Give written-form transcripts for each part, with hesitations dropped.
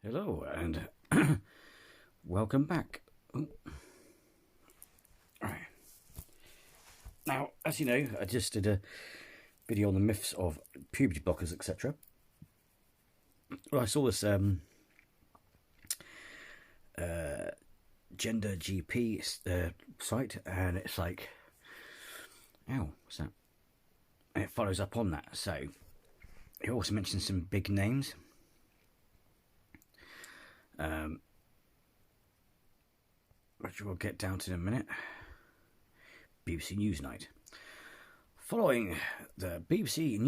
Hello and welcome back. Ooh. Right. Now, as you know, I just did a video on the myths of puberty blockers, etc. Well, I saw this gender GP site, and it's like, ow, what's that? And it follows up on that. So it also mentions some big names. Which we'll get down to in a minute. BBC Newsnight. Following the BBC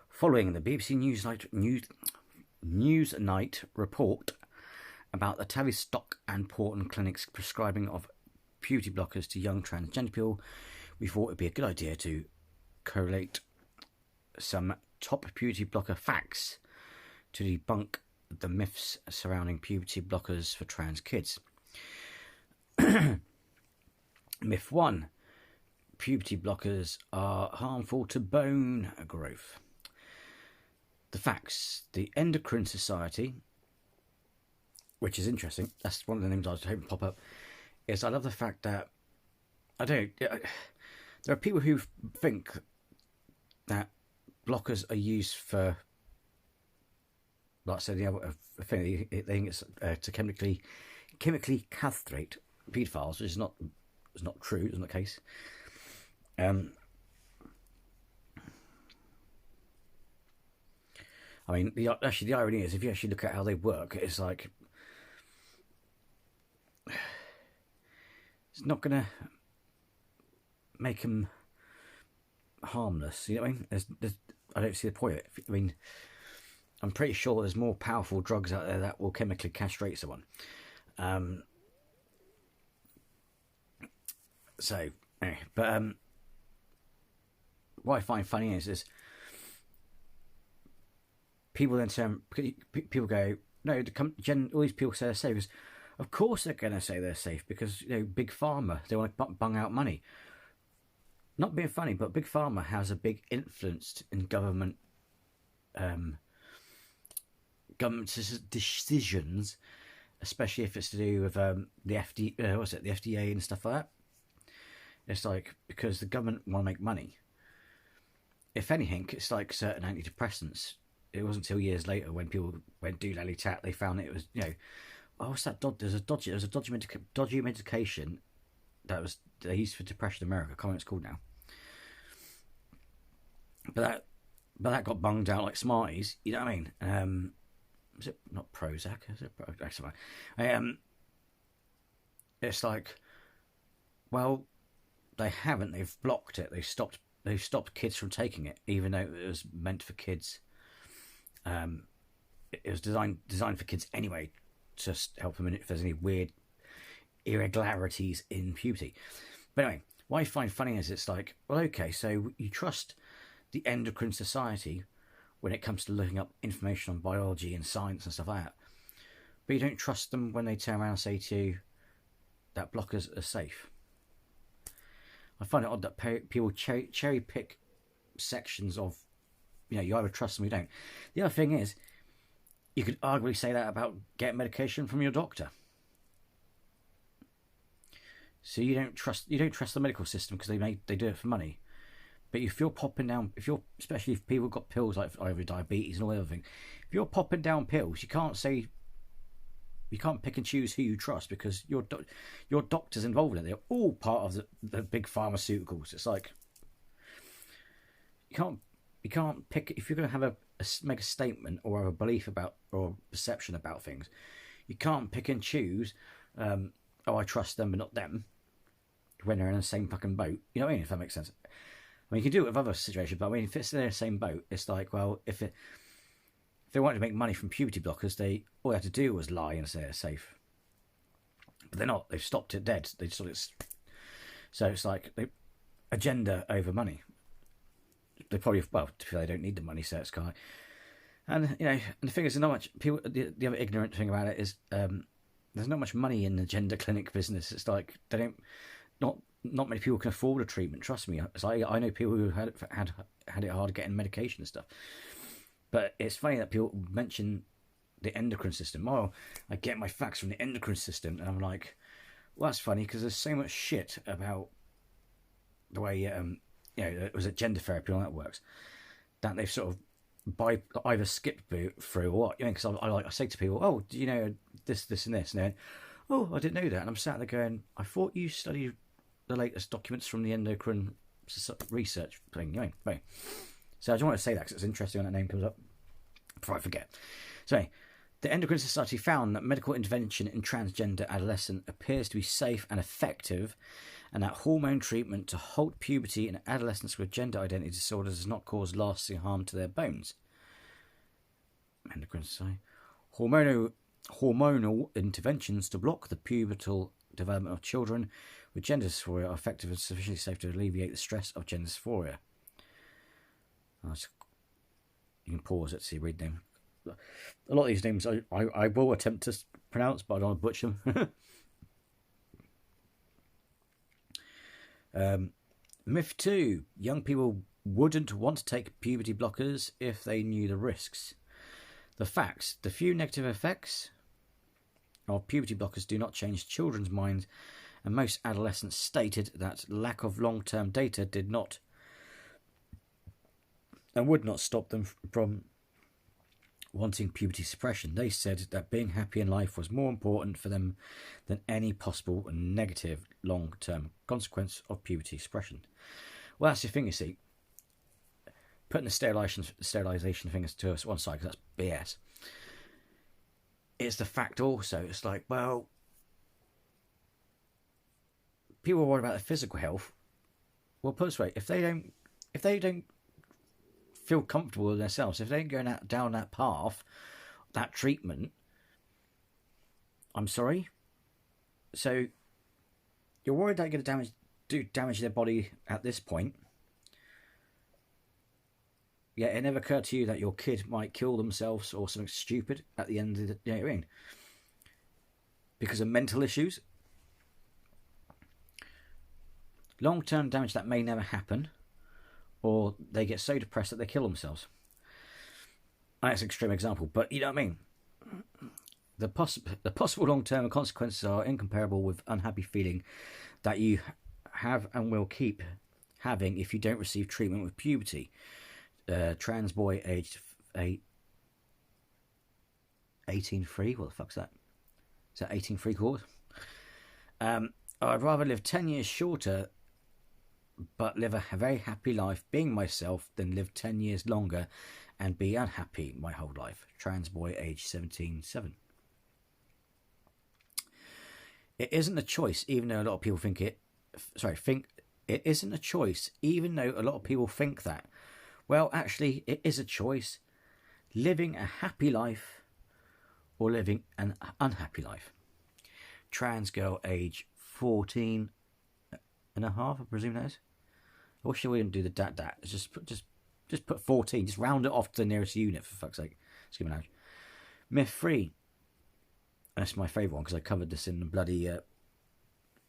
following the BBC Newsnight report about the Tavistock and Portland clinics prescribing of puberty blockers to young transgender people, we thought it'd be a good idea to correlate some top puberty blocker facts to debunk the myths surrounding puberty blockers for trans kids. Myth 1. Puberty blockers are harmful to bone growth. The facts. The Endocrine Society, which is interesting, that's one of the names I was hoping to pop up, is I love the fact that, there are people who think that blockers are used for, like I said, the other thing, they think it's to chemically castrate paedophiles, which is not true, it's not the case. I mean, the irony is, if you actually look at how they work, it's like, it's not going to make them harmless, you know what I mean? I don't see the point of it. I mean, I'm pretty sure there's more powerful drugs out there that will chemically castrate someone. So, anyway, but what I find funny is people then say, people go, no, all these people say they're safe. Because of course they're going to say they're safe because, you know, Big Pharma, they want to bung out money. Not being funny, but Big Pharma has a big influence in government decisions, especially if it's to do with the FDA and stuff like that. It's like, because the government want to make money. If anything, it's like certain antidepressants. It wasn't until years later when people went do lally tat, they found it was, you know, oh, what's that? There's a dodgy medication that they used for depression in America. I can't remember what it's called now. But that got bunged out like Smarties. You know what I mean? Is it not Prozac? Is it Prozac? It's like, well, they haven't. They've blocked it. They've stopped kids from taking it, even though it was meant for kids. It was designed for kids anyway, to help them if there's any weird irregularities in puberty. But anyway, what I find funny is it's like, well, okay, so you trust the Endocrine Society when it comes to looking up information on biology and science and stuff like that, but you don't trust them when they turn around and say to you that blockers are safe. I find it odd that people cherry pick sections of, you know, you either trust them or you don't. The other thing is, you could arguably say that about getting medication from your doctor. So you don't trust the medical system because they do it for money. But if you're popping down, especially if people got pills like over diabetes and all the other things, if you're popping down pills, you can't pick and choose who you trust because your doctor's involved in it. They're all part of the big pharmaceuticals. It's like, you can't pick, if you're going to have make a statement or have a belief about or perception about things, you can't pick and choose. I trust them but not them when they're in the same fucking boat. You know what I mean? If that makes sense. I mean, you can do it with other situations, but I mean, if it's in the same boat, it's like, well, if they wanted to make money from puberty blockers, all they had to do was lie and say they're safe. But they're not. They've stopped it dead. So it's like agenda over money. They probably, well, they don't need the money, so it's kind of, and you know, and the thing is, there's not much people. The other ignorant thing about it is, there's not much money in the gender clinic business. It's like not many people can afford a treatment. Trust me, I know people who had it hard getting medication and stuff. But it's funny that people mention the endocrine system. Oh, I get my facts from the endocrine system, and I'm like, well, that's funny because there's so much shit about the way it was gender therapy and all that works that they've sort of either skipped through or what. Because I say to people, oh, do you know this, and this, and then, oh, I didn't know that, and I'm sat there going, I thought you studied the latest documents from the endocrine research thing. Right. So I just want to say that because it's interesting when that name comes up before I forget. So, the Endocrine Society found that medical intervention in transgender adolescent appears to be safe and effective, and that hormone treatment to halt puberty in adolescents with gender identity disorders does not cause lasting harm to their bones. Endocrine Society. Hormonal interventions to block the pubertal development of children with gender dysphoria are effective and sufficiently safe to alleviate the stress of gender dysphoria. You can pause it, see, read them. A lot of these names I will attempt to pronounce, but I don't want to butcher them. Myth 2. Young people wouldn't want to take puberty blockers if they knew the risks. The facts. The few negative effects of puberty blockers do not change children's minds, and most adolescents stated that lack of long-term data did not and would not stop them from wanting puberty suppression. They said that being happy in life was more important for them than any possible negative long-term consequence of puberty suppression. Well, that's the thing, you see. Putting the sterilisation things to us one side, because that's BS. It's the fact also. It's like, well, people are worried about their physical health. Well, put it this way, if they don't feel comfortable with themselves, if they don't go down that path, that treatment, I'm sorry. So you're worried that you're going to damage their body at this point. Yeah, it never occurred to you that your kid might kill themselves or something stupid at the end of the, you know what I mean? Because of mental issues. Long-term damage that may never happen, or they get so depressed that they kill themselves. That's an extreme example, but you know what I mean? The possible long-term consequences are incomparable with unhappy feeling that you have and will keep having if you don't receive treatment with puberty. Trans boy aged 18-3, what the fuck's that? Is that 18-3 called? I'd rather live 10 years shorter but live a very happy life being myself than live 10 years longer and be unhappy my whole life. Trans boy aged 17-7. It isn't a choice, even though a lot of people think it isn't a choice, even though a lot of people think that. Well, actually, it is a choice. Living a happy life or living an unhappy life. Trans girl age 14 and a half, I presume that is. I wish I wouldn't do the dat. Just put 14. Just round it off to the nearest unit, for fuck's sake. Let's give it an average. Myth 3. And that's my favourite one because I covered this in the bloody...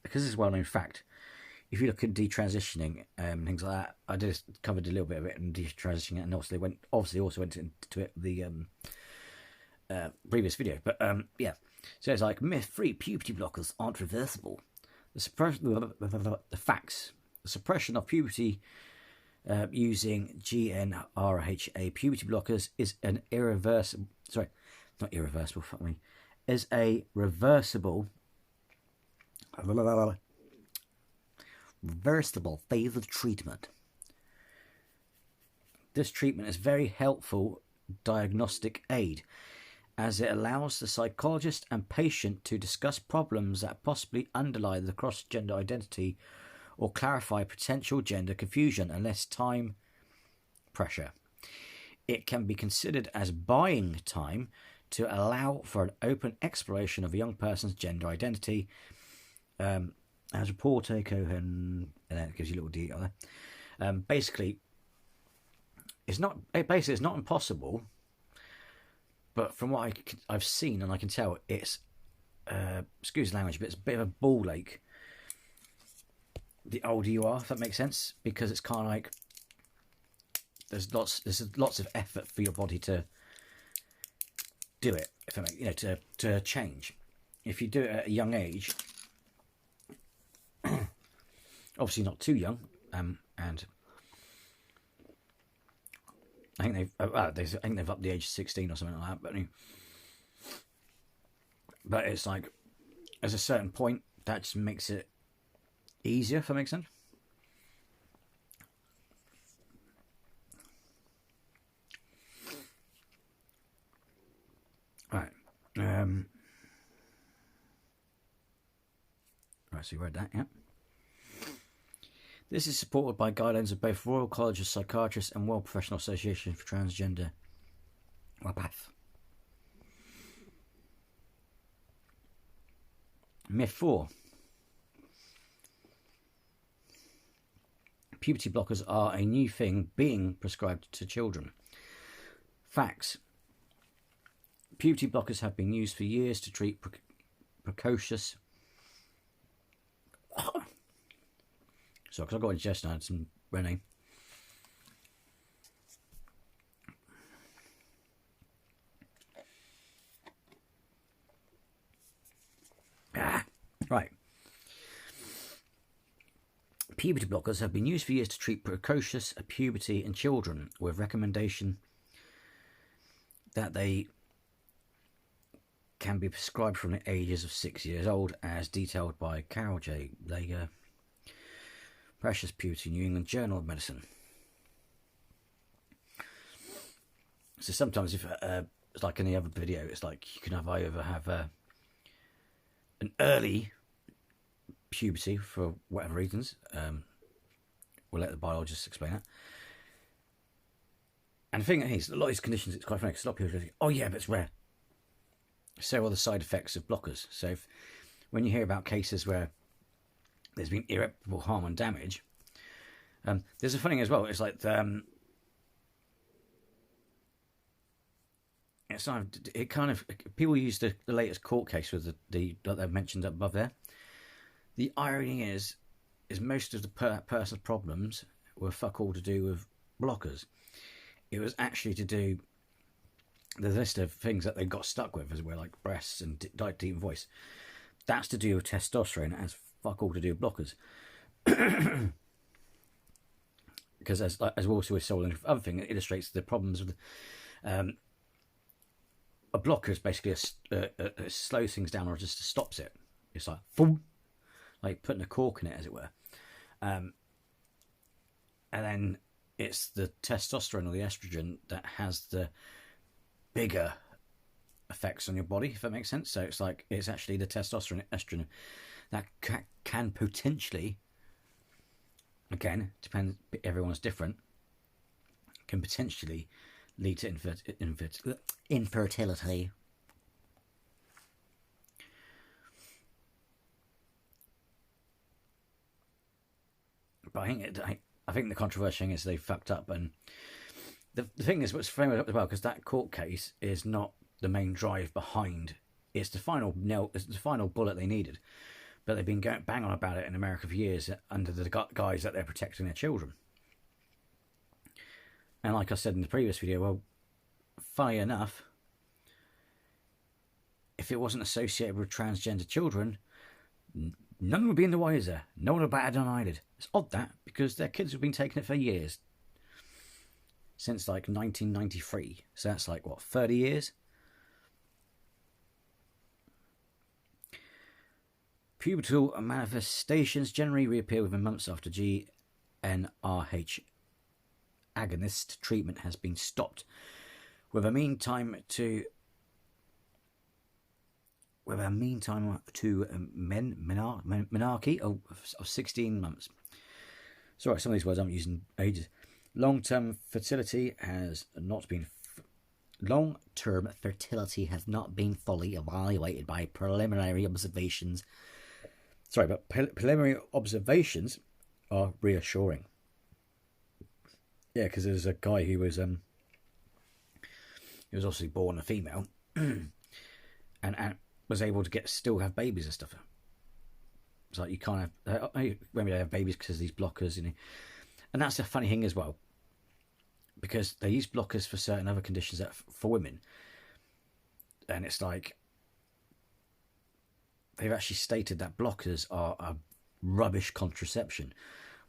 because this is a well-known fact. If you look at detransitioning and things like that, I just covered a little bit of it in detransitioning, and also went into it the previous video. But yeah, so it's like myth 3: puberty blockers aren't reversible. The facts: the suppression of puberty using GnRHA puberty blockers is an irreversible. Sorry, not irreversible. Fuck me. Is a reversible phase of treatment. This treatment is very helpful diagnostic aid as it allows the psychologist and patient to discuss problems that possibly underlie the cross-gender identity or clarify potential gender confusion and less time pressure. It can be considered as buying time to allow for an open exploration of a young person's gender identity. As a poor takeover, and then it gives you a little detail there. Basically, it's not impossible, but from what I've seen and I can tell, it's excuse the language, but it's a bit of a ball ache. The older you are, if that makes sense, because it's kind of like there's lots of effort for your body to do it. If I make, to change. If you do it at a young age, obviously not too young, and I think they've upped the age to 16 or something like that. But it's like, at a certain point, that just makes it easier. If that makes sense. Right. Right. So you read that, yeah. This is supported by guidelines of both Royal College of Psychiatrists and World Professional Association for Transgender. WAPATH. Myth 4. Puberty blockers are a new thing being prescribed to children. Facts. Puberty blockers have been used for years to treat precocious... Sorry, because I got indigestion, I had some Rene. Right. Puberty blockers have been used for years to treat precocious puberty in children, with recommendation that they can be prescribed from the ages of 6 years old, as detailed by Carol J. Lager, Precious Puberty, New England Journal of Medicine. So sometimes, if it's like any other video, it's like you can either have an early puberty for whatever reasons. We'll let the biologists explain that. And the thing is, a lot of these conditions, it's quite funny because a lot of people think, oh yeah, but it's rare. So are the side effects of blockers. So when you hear about cases where there's been irreparable harm and damage, there's a funny thing as well. It's like it kind of people use the latest court case with the that they've mentioned above there. The irony is most of the person's problems were fuck all to do with blockers. It was actually to do the list of things that they got stuck with, as well, like breasts and deep voice. That's to do with testosterone. It has fuck all to do with blockers. Because as also with soul and other thing, it illustrates the problems with a blocker is basically a slows things down or just stops it. It's like boom, like putting a cork in it, as it were. And then it's the testosterone or the estrogen that has the bigger effects on your body, if that makes sense. So it's like it's actually the testosterone, estrogen that can potentially, again, depends. Everyone's different. Can potentially lead to infertility. But I think the controversial thing is they fucked up, and the thing is, what's framed up as well, because that court case is not the main drive behind. It's the final nail. It's the final bullet they needed, but they've been going bang on about it in America for years under the guise that they're protecting their children. And like I said in the previous video, well, funny enough, if it wasn't associated with transgender children, none would be in the wiser. No one would bat an eyelid. It's odd that, because their kids have been taking it for years. Since like 1993. So that's like, what, 30 years? Pubertal manifestations generally reappear within months after GnRH agonist treatment has been stopped, with a mean time to menarche of 16 months. Sorry, some of these words I'm using ages. Long-term fertility has not been fully evaluated by preliminary observations. Sorry, but preliminary observations are reassuring. Yeah, because there's a guy who was he was obviously born a female, and was able to still have babies and stuff. It's like you can't have maybe they have babies because of these blockers, you know. And that's the funny thing as well. because they use blockers for certain other conditions that for women, and it's like they've actually stated that blockers are a rubbish contraception.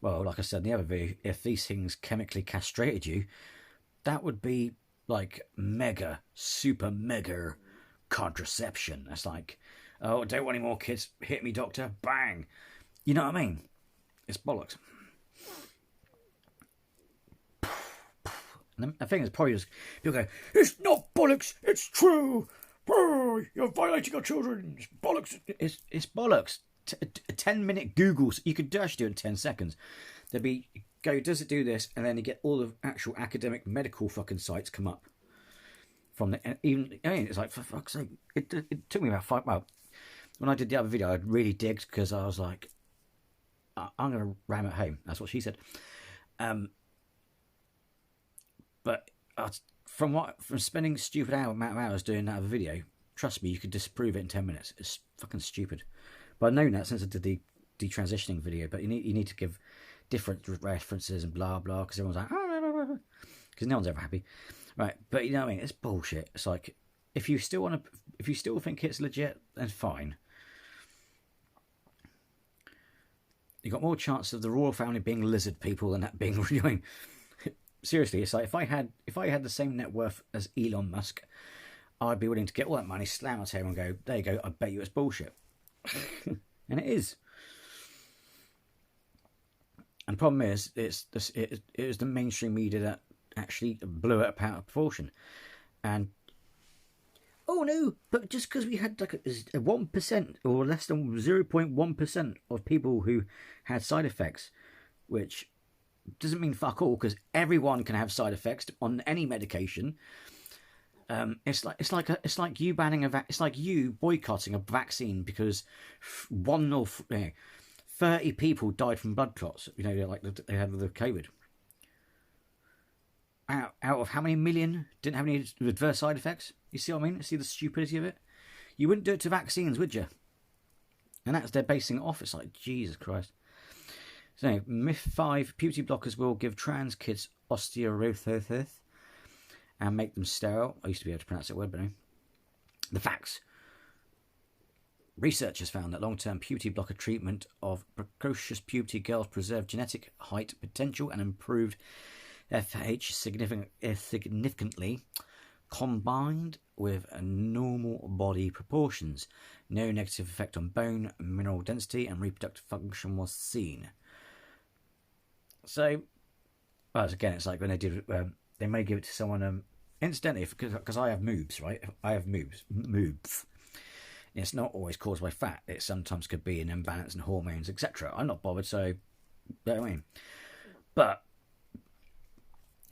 Well, like I said in the other video, if these things chemically castrated you, that would be like mega, super mega contraception. That's like, oh, don't want any more kids. Hit me, doctor. Bang. You know what I mean? It's bollocks. And the thing is, probably just people go, it's not bollocks, it's true. Oh, you're violating our children. It's bollocks. It's bollocks. A 10-minute Google, you could actually do it in 10 seconds. There'd be, go, does it do this? And then you get all the actual academic medical fucking sites come up. From the, even, I mean, it's like, for fuck's sake, it took me about 5, well, when I did the other video, I really digged because I was like, I'm going to ram it home. That's what she said. But from spending a stupid amount of hours doing that other video, trust me, you could disprove it in 10 minutes. It's fucking stupid. But I've known that since I did the detransitioning video. But you need to give different references and blah blah, because everyone's like, because no one's ever happy, right? But you know what I mean? It's bullshit. It's like, if you still think it's legit, then fine. You got more chance of the royal family being lizard people than that being real. Seriously, it's like if I had the same net worth as Elon Musk, I'd be willing to get all that money, slam my table, and go, there you go. I bet you it's bullshit, and it is. And the problem is, it was the mainstream media that actually blew it out of proportion. And oh no, but just because we had like a 1% or less than 0.1% of people who had side effects, which doesn't mean fuck all, because everyone can have side effects on any medication. It's like you banning it's like you boycotting a vaccine because 30 people died from blood clots. You know, like they had the COVID. Out of how many million didn't have any adverse side effects? You see what I mean? See the stupidity of it? You wouldn't do it to vaccines, would you? And that's they're basing it off. It's like, Jesus Christ. So, myth 5, puberty blockers will give trans kids osteoarthritis and make them sterile. I used to be able to pronounce that word, but no. The facts. Researchers found that long-term puberty blocker treatment of precocious puberty girls preserved genetic height potential and improved FH significantly, combined with normal body proportions. No negative effect on bone, mineral density, and reproductive function was seen. So, again, it's like when they did, they may give it to someone, incidentally, because I have moobs, right? I have moobs. It's not always caused by fat. It sometimes could be an imbalance in hormones, etc. I'm not bothered, so, you know what I mean? But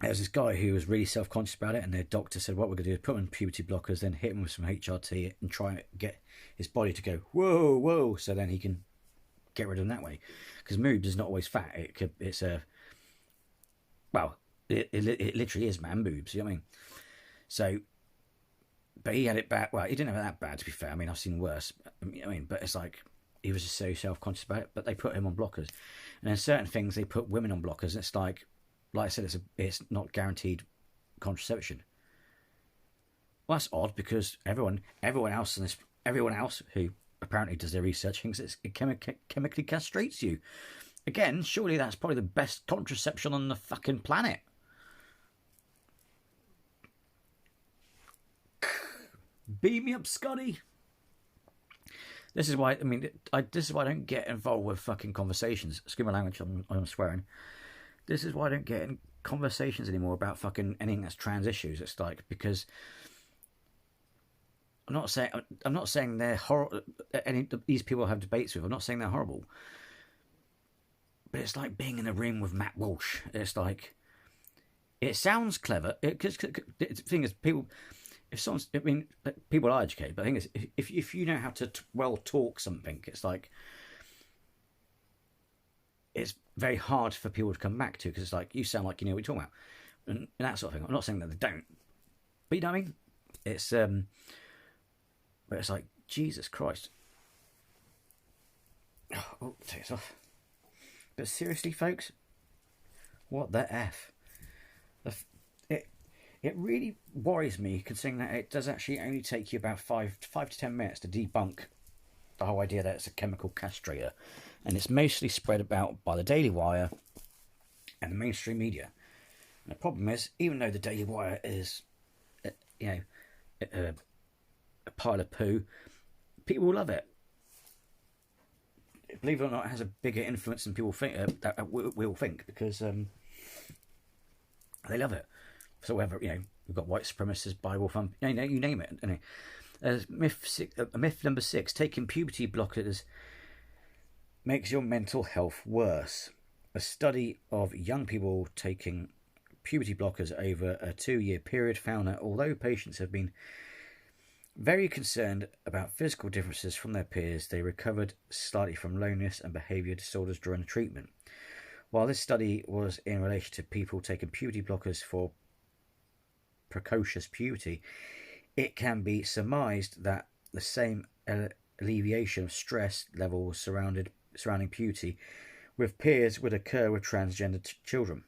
there was this guy who was really self-conscious about it, and their doctor said, what we're going to do is put him on puberty blockers, then hit him with some HRT and try and get his body to go, whoa, whoa, so then he can get rid of them that way. Because moobs is not always fat. It's a, well, it literally is man boobs, you know what I mean? So, but he had it bad. Well, he didn't have it that bad, to be fair. I mean, I've seen worse. I mean, but it's like, he was just so self-conscious about it, but they put him on blockers. And then certain things, they put women on blockers, and it's like I said, it's not guaranteed contraception. Well, that's odd, because everyone else who apparently does their research thinks it chemically castrates you. Again, surely that's probably the best contraception on the fucking planet. Beat me up, Scotty. This is why, I mean, this is why I don't get involved with fucking conversations. Excuse my language, I'm swearing. This is why I don't get in conversations anymore about fucking anything that's trans issues. It's like, because I'm not saying they're horrible. These people I have debates with, I'm not saying they're horrible. But it's like being in a room with Matt Walsh. It's like, it sounds clever. Because the thing is, people are educated, but the thing is, if you know how to well talk something, it's like, it's very hard for people to come back to, because it's like, you sound like you know what you're talking about, and that sort of thing. I'm not saying that they don't, but you know what I mean? It's but it's like, Jesus Christ. Oh, take this off. But seriously, folks, what the F? It really worries me, considering that it does actually only take you about five to 10 minutes to debunk the whole idea that it's a chemical castrator, and it's mostly spread about by the Daily Wire and the mainstream media. And the problem is, even though the Daily Wire is, you know, a pile of poo, people will love it. Believe it or not, it has a bigger influence than people think. We'll think, because they love it. So whether, we've got white supremacists, Bible thump, you name it. Myth number 6: taking puberty blockers makes your mental health worse. A study of young people taking puberty blockers over a 2-year period found that although patients have been very concerned about physical differences from their peers, they recovered slightly from loneliness and behaviour disorders during the treatment. While this study was in relation to people taking puberty blockers for precocious puberty, it can be surmised that the same alleviation of stress levels surrounding puberty with peers would occur with transgender children.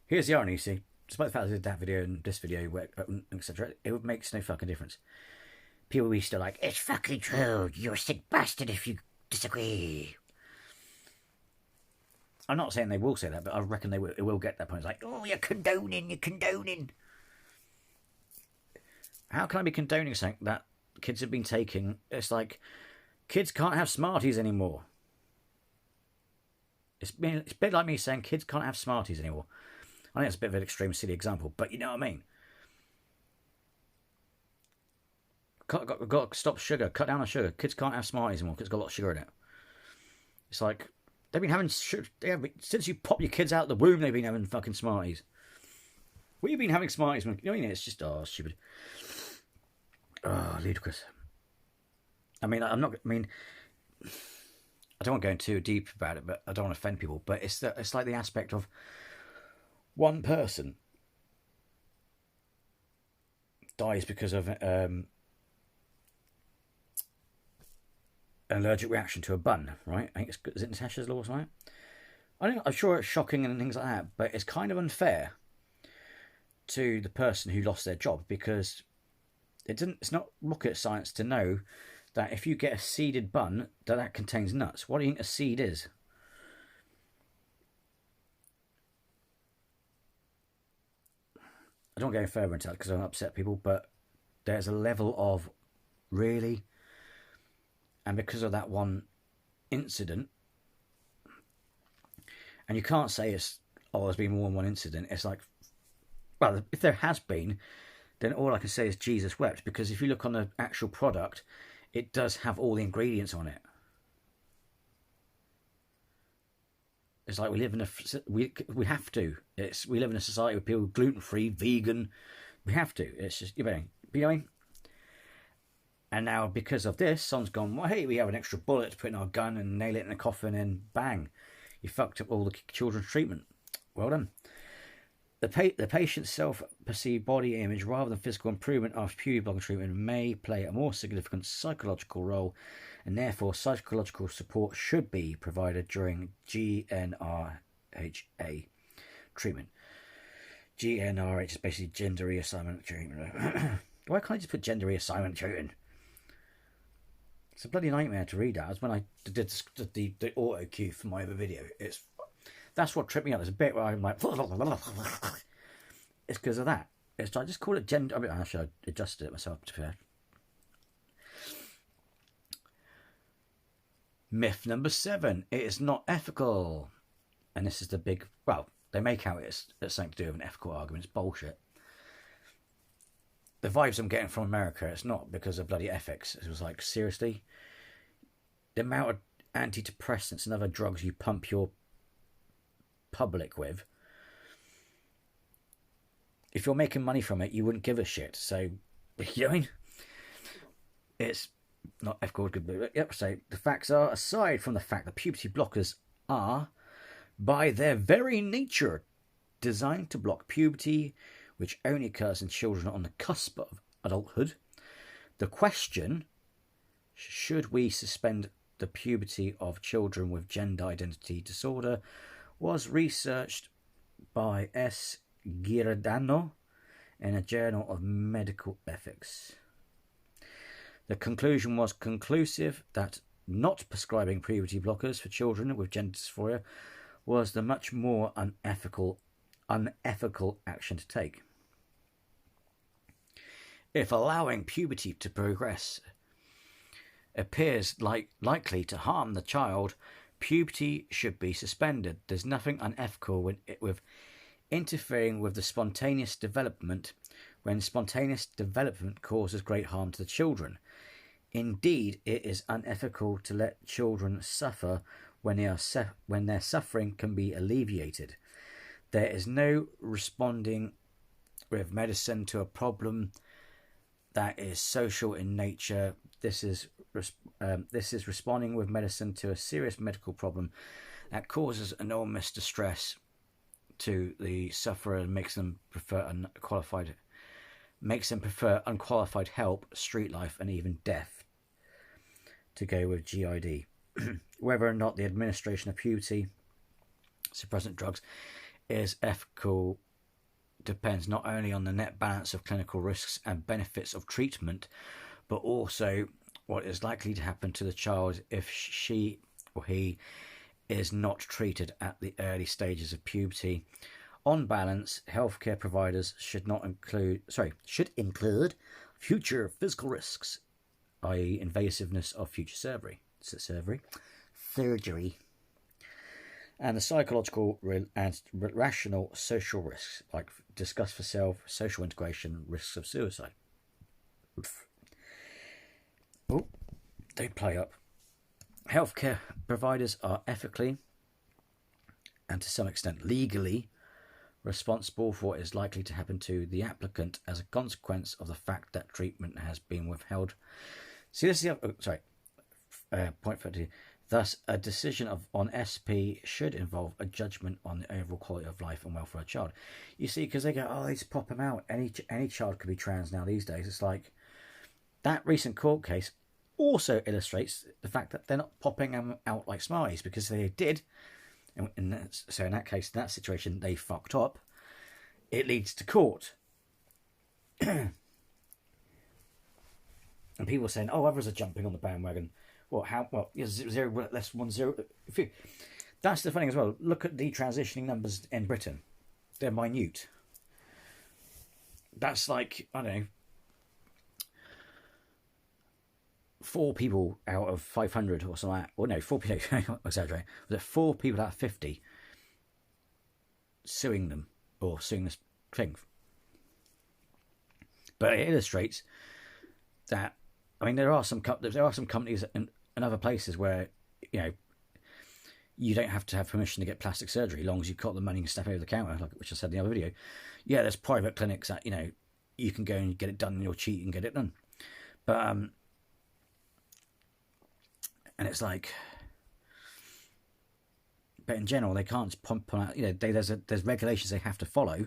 Here's the irony, you see. Despite the fact that I did that video and this video, etc., it makes no fucking difference. People will be still like, it's fucking true, you're a sick bastard if you disagree. I'm not saying they will say that, but I reckon it will get that point. It's like, oh, you're condoning. How can I be condoning something that kids have been taking? It's like, kids can't have Smarties anymore. It's a bit like me saying kids can't have Smarties anymore. I think it's a bit of an extreme, silly example, but you know what I mean. Got to stop sugar, cut down on sugar. Kids can't have Smarties anymore because it's got a lot of sugar in it. It's like, they've been having sugar, since you pop your kids out of the womb, they've been having fucking Smarties. What have you been having Smarties? You know, it's just, stupid. Oh, ludicrous. I don't want to go into too deep about it, but I don't want to offend people, but it's like the aspect of one person dies because of an allergic reaction to a bun, right? I think is it Natasha's Law or something? I'm sure it's shocking and things like that, but it's kind of unfair to the person who lost their job, because it's not rocket science to know that if you get a seeded bun, that contains nuts. What do you think a seed is? I don't want to go further into that because I don't upset people, but there's a level of really, and because of that one incident, and you can't say there's been more than one incident. It's like, well, if there has been, then all I can say is Jesus wept, because if you look on the actual product, it does have all the ingredients on it. It's like we live in we have to. We live in a society with people gluten-free, vegan. We have to. It's just, you know what I mean? And now because of this, someone's gone, well, hey, we have an extra bullet to put in our gun and nail it in a coffin, and bang, you fucked up all the children's treatment. Well done. The patient's self-perceived body image, rather than physical improvement after puberty blocker treatment, may play a more significant psychological role, and therefore psychological support should be provided during GnRHA treatment. GnRH is basically gender reassignment treatment. Why can't I just put gender reassignment treatment? It's a bloody nightmare to read that. As when I did the auto cue for my other video. That's what tripped me up. There's a bit where I'm like, it's because of that. I just call it gender. I should adjust it myself, to be fair. Myth number 7: it is not ethical. And this is the big, well, they make out it's something to do with an ethical argument. It's bullshit. The vibes I'm getting from America, it's not because of bloody ethics. It was like, seriously? The amount of antidepressants and other drugs you pump your public with, if you're making money from it, you wouldn't give a shit. So, you know what I mean? It's not ethical. Yep. So the facts are, aside from the fact that puberty blockers are, by their very nature, designed to block puberty, which only occurs in children on the cusp of adulthood, the question, should we suspend the puberty of children with gender identity disorder, was researched by S. Giordano in a Journal of Medical Ethics. The conclusion was conclusive that not prescribing puberty blockers for children with gender dysphoria was the much more unethical action to take. If allowing puberty to progress appears likely to harm the child, puberty should be suspended. There's nothing unethical with interfering with the spontaneous development when spontaneous development causes great harm to the children. Indeed, it is unethical to let children suffer when their suffering can be alleviated. There is no responding with medicine to a problem that is social in nature. This is responding with medicine to a serious medical problem that causes enormous distress to the sufferer and makes them prefer unqualified help, street life, and even death. To go with GID. Whether or not the administration of puberty suppressant drugs is ethical depends not only on the net balance of clinical risks and benefits of treatment, but also what is likely to happen to the child if she or he is not treated at the early stages of puberty. On balance, healthcare providers should include future physical risks, i.e. invasiveness of future surgery, and the psychological and rational social risks, like disgust for self, social integration, risks of suicide. Oh, they play up. Healthcare providers are ethically and to some extent legally responsible for what is likely to happen to the applicant as a consequence of the fact that treatment has been withheld. See, this is point 30. Thus, a decision on SP should involve a judgment on the overall quality of life and welfare of a child. You see, because they go, oh, they just pop them out. Any child could be trans now these days. It's like that recent court case also illustrates the fact that they're not popping them out like smarties, because they did. So in that case, in that situation, they fucked up. It leads to court. And people are saying, oh, others are jumping on the bandwagon. Well, how? Well, yeah, 0 less 1 0. That's the funny as well. Look at the transitioning numbers in Britain. They're minute. That's like, I don't know, 4 people out of 500 or something like that. Or no, 4 people, exaggerate. Was it 4 people out of 50 suing them or suing this thing? But it illustrates that, I mean, there are some companies and other places where, you know, you don't have to have permission to get plastic surgery as long as you've got the money and stuff over the counter, like which I said in the other video. Yeah, there's private clinics that, you know, you can go and get it done in your cheat and get it done. But and it's like, but in general, they can't pump out. You know, there's regulations they have to follow,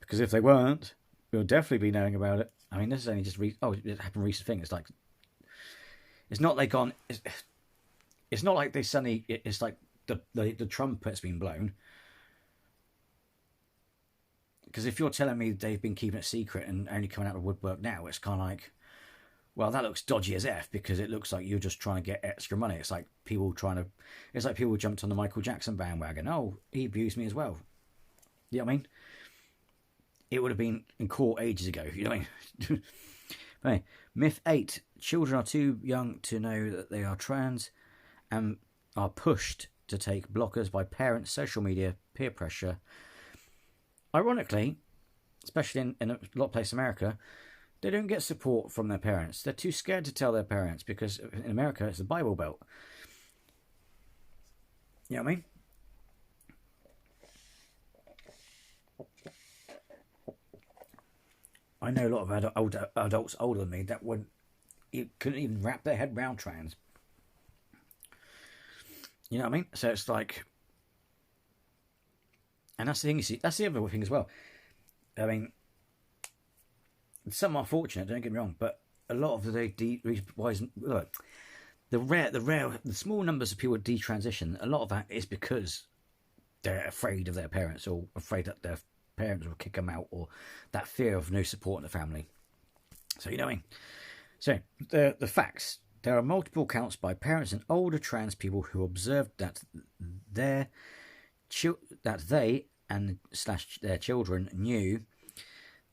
because if they weren't, we'll definitely be knowing about it. I mean, this is only just it happened recent thing. It's like, it's not like it's not like they suddenly. It's like the trumpet's been blown. Because if you're telling me they've been keeping it secret and only coming out of woodwork now, it's kind of like, well, that looks dodgy as F, because it looks like you're just trying to get extra money. It's like people jumped on the Michael Jackson bandwagon. Oh, he abused me as well. You know what I mean? It would have been in court ages ago. You know what I mean? Anyway, myth 8. Children are too young to know that they are trans and are pushed to take blockers by parents, social media, peer pressure. Ironically, especially in a lot of places in America, they don't get support from their parents. They're too scared to tell their parents, because in America it's the Bible Belt. You know what I mean? I know a lot of adults older than me that couldn't even wrap their head around trans. You know what I mean? So it's like, and that's the thing, you see, that's the other thing as well. I mean, some are fortunate, don't get me wrong, but a lot of the small numbers of people with detransition, a lot of that is because they're afraid of their parents, or afraid that their parents will kick them out, or that fear of no support in the family. So, you know what I mean? So, the facts. There are multiple accounts by parents and older trans people who observed that they and / their children knew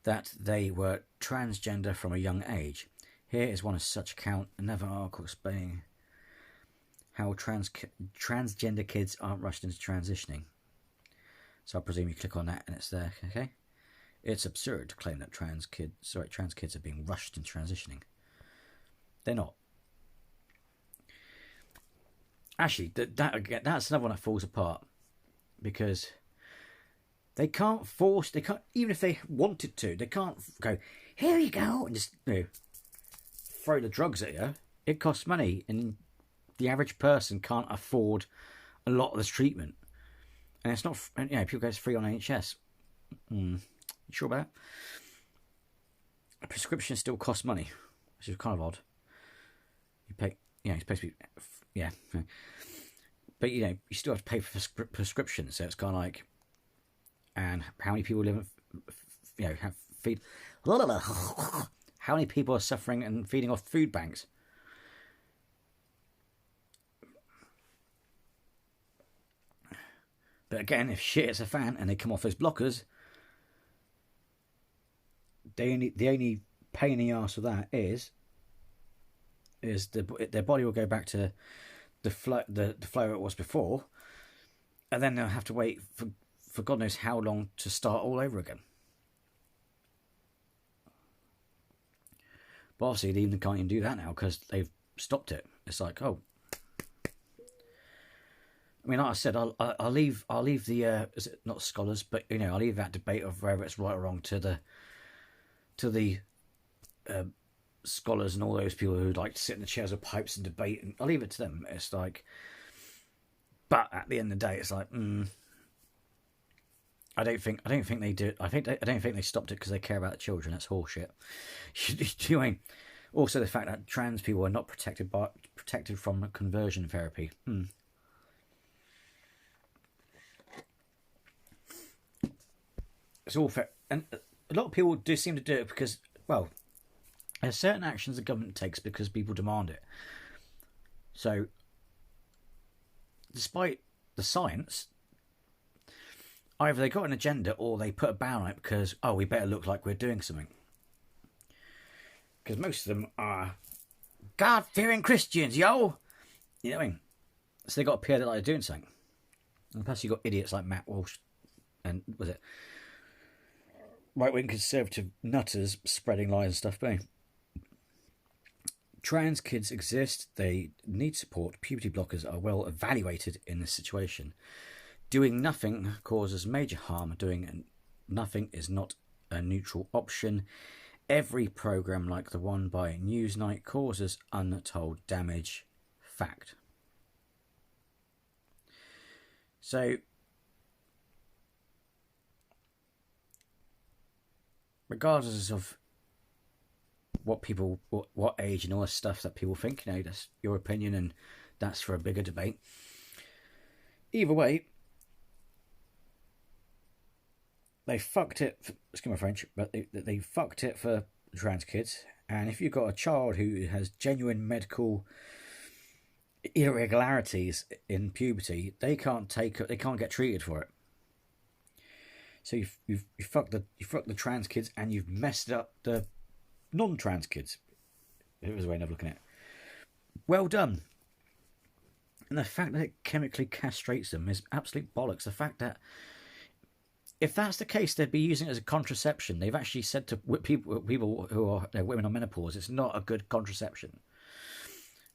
that they were transgender from a young age. Here is one such account, another article explaining how transgender kids aren't rushed into transitioning. So I presume you click on that and it's there, okay? It's absurd to claim that trans kids are being rushed into transitioning. They're not. Actually, that's another one that falls apart, because they can't, even if they wanted to, they can't go, here you go, and just throw the drugs at you. It costs money, and the average person can't afford a lot of this treatment. And it's not, people go, it's free on NHS. You sure about that? A prescription still costs money, which is kind of odd. You pay, it's supposed to be, but you still have to pay for prescriptions. So it's kind of like, and how many people live, how many people are suffering and feeding off food banks? But again, if shit is a fan and they come off those blockers, the only pain in the arse of that is their body will go back to the flow it was before, and then they'll have to wait for God knows how long to start all over again. But obviously they even can't even do that now because they've stopped it. It's like, oh, I mean, like I said, I'll leave the is it not scholars, but I'll leave that debate of whether it's right or wrong to the scholars and all those people who like to sit in the chairs of pipes and debate, and I'll leave it to them. It's like, but at the end of the day, it's like, I don't think they do it. I don't think they stopped it because they care about the children. That's horseshit. You know, also the fact that trans people are not protected from conversion therapy. It's all fair, and a lot of people do seem to do it because, well, there's certain actions the government takes because people demand it. So, despite the science, either they got an agenda or they put a ban on it because, oh, we better look like we're doing something. Because most of them are God-fearing Christians, yo! You know what I mean? So they got to appear that like they're doing something. And plus you got idiots like Matt Walsh and, was it, right-wing conservative nutters spreading lies and stuff. But anyway, trans kids exist. They need support. Puberty blockers are well evaluated in this situation. Doing nothing causes major harm. Doing nothing is not a neutral option. Every program like the one by Newsnight causes untold damage. Fact. So, regardless of what age and all this stuff that people think, that's your opinion and that's for a bigger debate. Either way, they fucked it, excuse my French, but they fucked it for trans kids. And if you've got a child who has genuine medical irregularities in puberty, they can't get treated for it. So you fucked the trans kids and you've messed up the non-trans kids. It was a way of looking at it. Well done. And the fact that it chemically castrates them is absolute bollocks. The fact that if that's the case, they'd be using it as a contraception. They've actually said to people who are women on menopause, it's not a good contraception.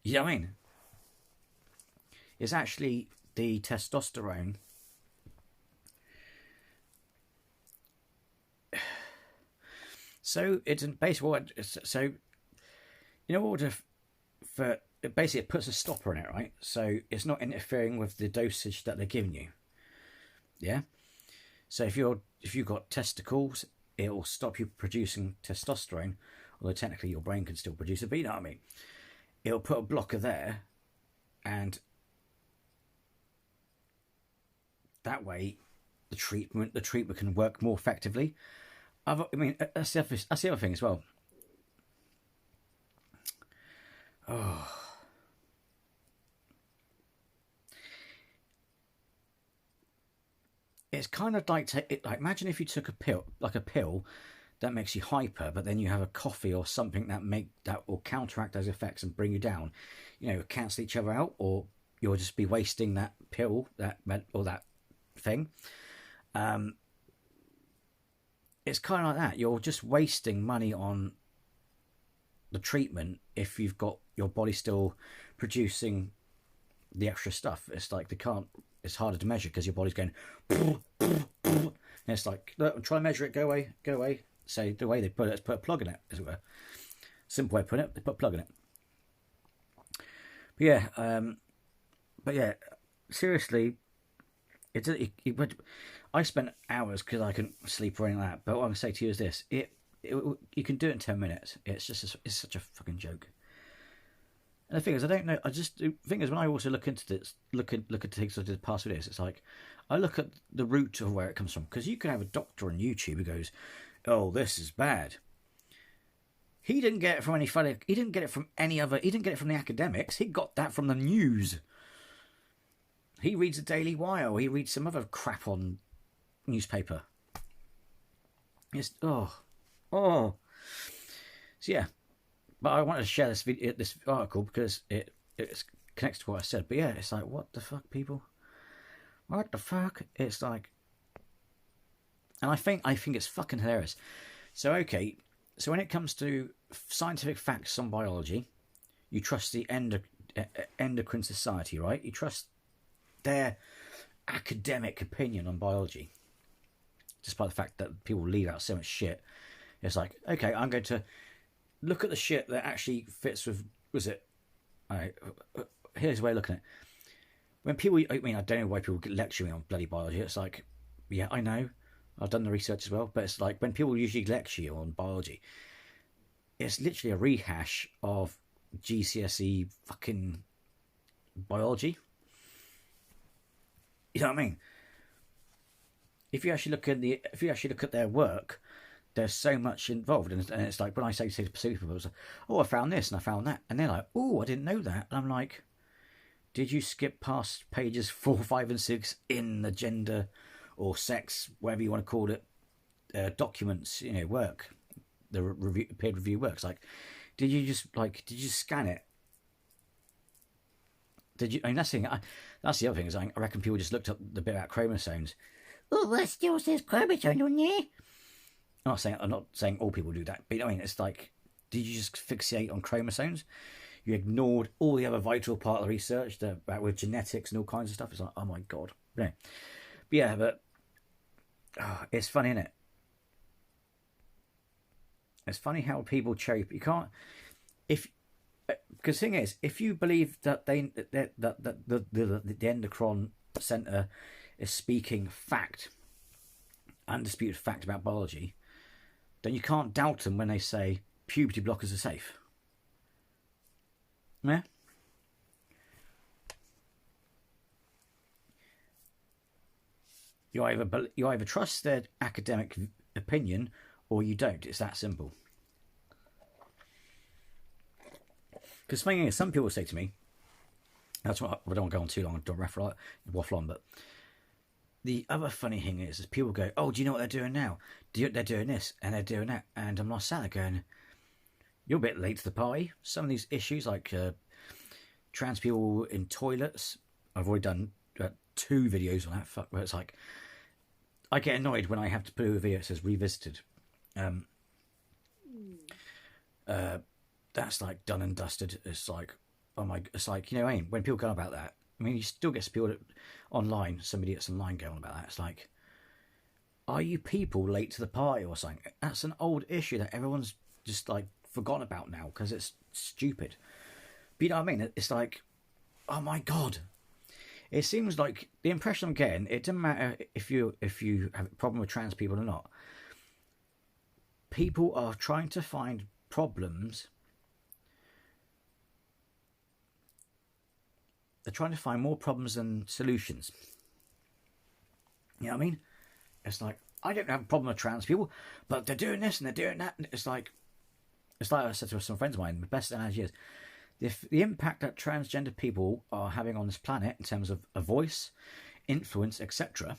You know what I mean? It's actually the testosterone. So it's basically so in order for basically it puts a stopper in it, right? So it's not interfering with the dosage that they're giving you. Yeah. So if you've got testicles, it will stop you producing testosterone, although technically your brain can still produce it. But you know what I mean. It'll put a blocker there, and that way the treatment can work more effectively. I mean, that's the other thing as well. Oh, it's kind of like like imagine if you took a pill, like a pill that makes you hyper, but then you have a coffee or something that will counteract those effects and bring you down. You know, cancel each other out, or you'll just be wasting that pill, or that thing. It's kind of like that. You're just wasting money on the treatment if you've got your body still producing the extra stuff. It's like they can't. It's harder to measure because your body's going. And it's like, look, try to measure it. Go away. Go away. So the way they put it is put a plug in it, as it were. Simple way of putting it. They put a plug in it. But yeah, seriously, I spent hours because I couldn't sleep or anything like that. But what I'm gonna say to you is this: you can do it in 10 minutes. It's such a fucking joke. And the thing is, I don't know. The thing is, when I also look into this, look at things I did past videos, it's like I look at the root of where it comes from, because you can have a doctor on YouTube who goes, "Oh, this is bad." He didn't get it from any funny. He didn't get it from any other. He didn't get it from the academics. He got that from the news. He reads the Daily Wire, or he reads some other crap on newspaper. It's oh. So yeah, but I wanted to share this article because it connects to what I said. But yeah, it's like, what the fuck, people? What the fuck? It's like, and I think it's fucking hilarious. So okay, so when it comes to scientific facts on biology, you trust the endocrine society, right? You trust their academic opinion on biology, despite the fact that people leave out so much shit. It's like, okay, I'm going to look at the shit that actually fits with. Was it? All right, here's a way of looking at it. When people, I mean, I don't know why people lecture me on bloody biology. It's like, yeah, I know, I've done the research as well, but it's like when people usually lecture you on biology, it's literally a rehash of GCSE fucking biology. You know what I mean? If you actually look at their work, there's so much involved, and it's like when I say to people, it's like, "Oh, I found this and I found that," and they're like, "Oh, I didn't know that," and I'm like, "Did you skip past pages 4, 5, and 6 in the gender or sex, whatever you want to call it, documents? You know, work, the peer review works. Like, did you just scan it? Did you? I mean, that's the other thing is I reckon people just looked up the bit about chromosomes. Oh, that still says chromosome on there. I'm not saying all people do that, but I mean, it's like, did you just fixate on chromosomes? You ignored all the other vital part of the research with genetics and all kinds of stuff. It's like, oh my god. But it's funny, isn't it? It's funny how people cherry. You can't because the thing is, if you believe that the endocrine center is speaking fact, undisputed fact about biology, then you can't doubt them when they say puberty blockers are safe. Yeah. You either trust their academic opinion or you don't. It's that simple. Because funny is, some people say to me, that's what I don't want to go on too long, I don't waffle on, but the other funny thing is people go, "Oh, do you know what they're doing now? They're doing this and they're doing that," and I'm not sat there going, "You're a bit late to the party." Some of these issues, like trans people in toilets, I've already done 2 videos on that. Where it's like, I get annoyed when I have to put a video that says revisited. That's like done and dusted. It's like, oh my, it's like, you know, when people go on about that, I mean, you still get people online, some idiots online going on about that. It's like, are you people late to the party or something? That's an old issue that everyone's just like forgotten about now because it's stupid. But you know what I mean? It's like, oh my god. It seems like the impression I'm getting, it doesn't matter if you have a problem with trans people or not. People are trying to find problems. They're trying to find more problems than solutions. You know what I mean? It's like, I don't have a problem with trans people, but they're doing this and they're doing that. And it's like I said to some friends of mine, the best analogy is, if the impact that transgender people are having on this planet in terms of a voice, influence, etc.,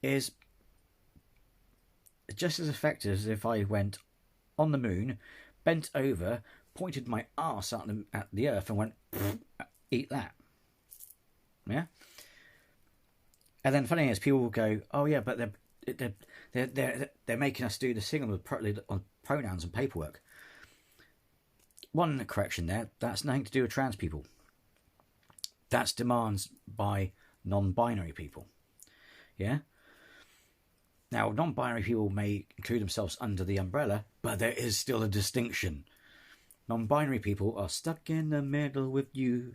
is just as effective as if I went on the moon, bent over, pointed my arse at the earth and went, eat that. Yeah? And then the funny thing is, people will go, oh yeah, but they're making us do this thing on pronouns and paperwork. One correction there, that's nothing to do with trans people. That's demands by non-binary people. Yeah? Now, non-binary people may include themselves under the umbrella, but there is still a distinction. Non-binary people are stuck in the middle with you,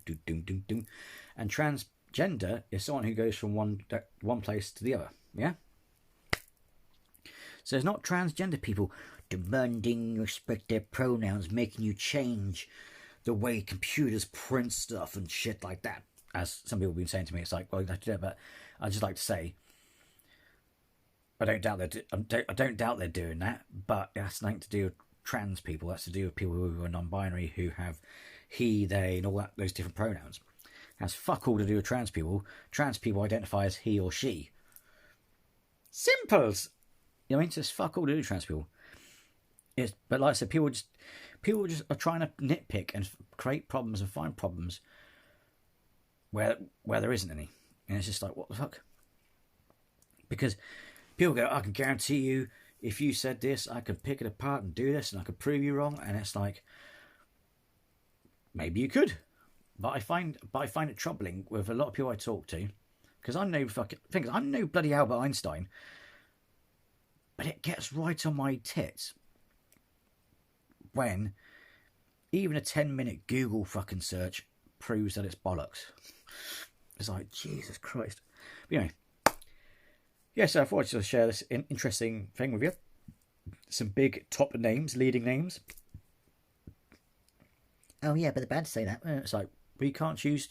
and transgender is someone who goes from one place to the other. Yeah? So it's not transgender people demanding you respect their pronouns, making you change the way computers print stuff and shit like that. As some people have been saying to me, it's like, well, you have to do that, but I'd just like to say, I don't doubt they're doing that, but that's nothing to do with trans people. That's to do with people who are non-binary, who have he, they, and all those different pronouns. It has fuck all to do with trans people. Trans people identify as he or she. Simples. You know what I mean? It's just fuck all to do with trans people. But like I said, people just are trying to nitpick and create problems and find problems where there isn't any, and it's just like, what the fuck? Because people go, I can guarantee you, if you said this, I could pick it apart and do this, and I could prove you wrong. And it's like, maybe you could, but I find it troubling with a lot of people I talk to, because I'm no bloody Albert Einstein, but it gets right on my tits when even a 10-minute Google fucking search proves that it's bollocks. It's like, Jesus Christ. But anyway, yeah, so I thought I'd just share this interesting thing with you. Some big top names, leading names. Oh yeah, but they're bad to say that. It's like, well, you can't choose.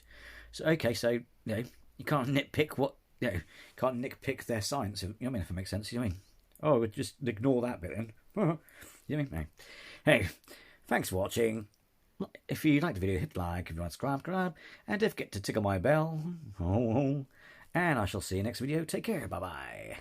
So okay, so you can't nitpick can't nitpick their science. You know what I mean? If it makes sense, you know what I mean? Oh, we'll just ignore that bit then. You know what I mean? No. Hey, thanks for watching. If you like the video, hit like. If you want to subscribe, and don't forget to tickle my bell. And I shall see you next video. Take care. Bye bye.